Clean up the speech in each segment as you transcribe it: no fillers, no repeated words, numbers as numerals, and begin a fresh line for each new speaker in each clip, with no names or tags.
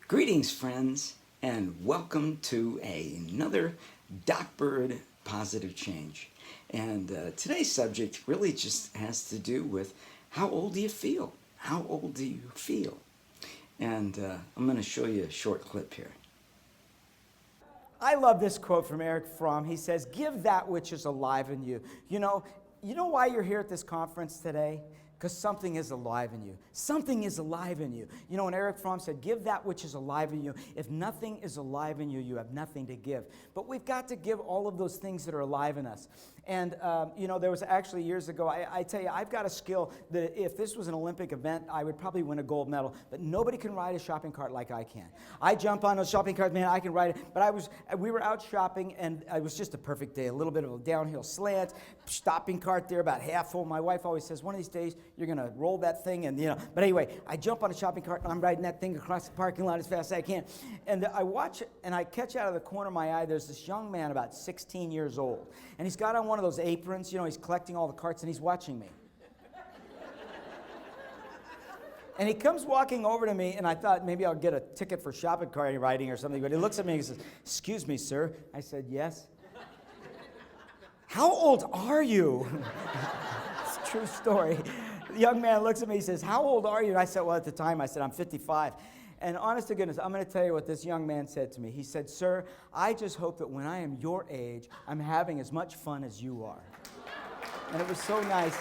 Greetings, friends, and welcome to another DocBird Positive Change. And today's subject really just has to do with how old do you feel? How old do you feel? And I'm going to show you a short clip here.
I love this quote from Erich Fromm. He says, "Give that which is alive in you." You know why you're here at this conference today? Because something is alive in you. Something is alive in you. You know, when Erich Fromm said, "Give that which is alive in you." If nothing is alive in you, you have nothing to give. But we've got to give all of those things that are alive in us. And, there was actually years ago, I tell you, I've got a skill that if this was an Olympic event, I would probably win a gold medal. But nobody can ride a shopping cart like I can. I jump on a shopping cart, man, I can ride it. But we were out shopping, and it was just a perfect day. A little bit of a downhill slant, shopping cart there, about half full. My wife always says, one of these days, you're going to roll that thing. But anyway, I jump on a shopping cart, and I'm riding that thing across the parking lot as fast as I can. And I watch it, and I catch out of the corner of my eye, there's this young man about 16 years old. And he's got on one of those aprons, he's collecting all the carts, and he's watching me. And he comes walking over to me, and I thought maybe I'll get a ticket for shopping cart riding or something. But he looks at me and he says, "Excuse me, sir." I said, "Yes." "How old are you?" It's a true story. The young man looks at me, he says, "How old are you?" And I said, well, at the time, I said, "I'm 55. And honest to goodness, I'm going to tell you what this young man said to me. He said, "Sir, I just hope that when I am your age, I'm having as much fun as you are." And it was so nice.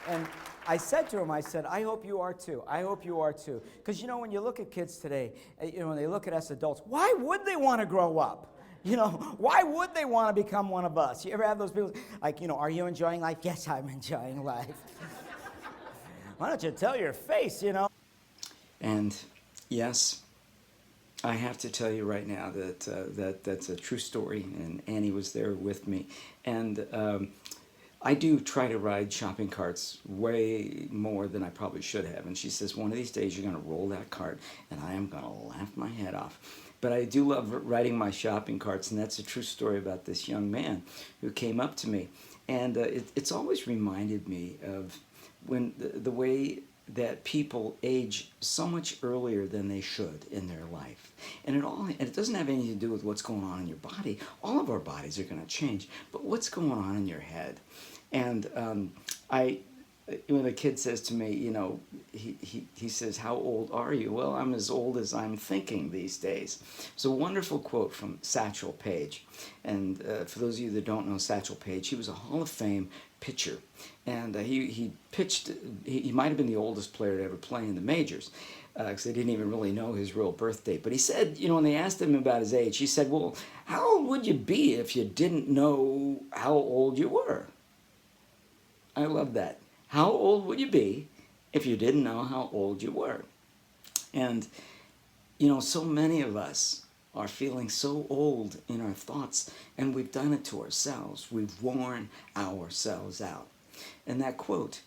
And I said to him, I said, "I hope you are too. I hope you are too." Because, when you look at kids today, when they look at us adults, why would they want to grow up? Why would they want to become one of us? You ever have those people like, "Are you enjoying life?" "Yes, I'm enjoying life." Why don't you tell your face,
And yes, I have to tell you right now that that's a true story, and Annie was there with me. And I do try to ride shopping carts way more than I probably should have. And she says, "One of these days you're going to roll that cart, and I am going to laugh my head off." But I do love riding my shopping carts, and that's a true story about this young man who came up to me. And it's always reminded me of when the way that people age so much earlier than they should in their life. And it doesn't have anything to do with what's going on in your body. All of our bodies are going to change, but what's going on in your head? And when a kid says to me, he says, "How old are you?" Well, I'm as old as I'm thinking these days. It's a wonderful quote from Satchel Paige. And for those of you that don't know Satchel Paige, he was a Hall of Fame pitcher. And he pitched, he might have been the oldest player to ever play in the majors, because they didn't even really know his real birth date. But he said, when they asked him about his age, he said, "Well, how old would you be if you didn't know how old you were?" I love that. How old would you be if you didn't know how old you were? And, so many of us are feeling so old in our thoughts, and we've done it to ourselves. We've worn ourselves out. And that quote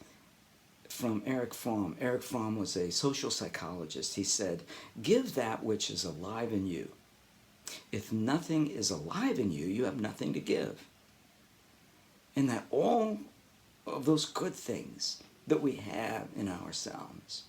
from Erich Fromm. Erich Fromm was a social psychologist. He said, "Give that which is alive in you. If nothing is alive in you, you have nothing to give." And that all of those good things that we have in ourselves,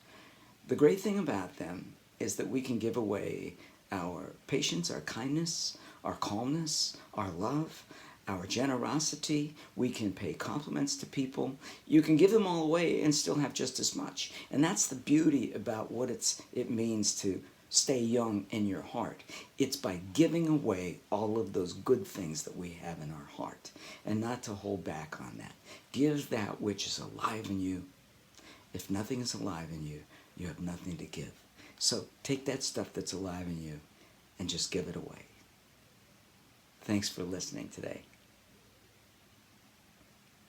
the great thing about them is that we can give away our patience, our kindness, our calmness, our love, our generosity. We can pay compliments to people. You can give them all away and still have just as much. And that's the beauty about what it means to stay young in your heart. It's by giving away all of those good things that we have in our heart, and not to hold back on that. Give that which is alive in you. If nothing is alive in you, you have nothing to give. So take that stuff that's alive in you and just give it away. Thanks for listening today.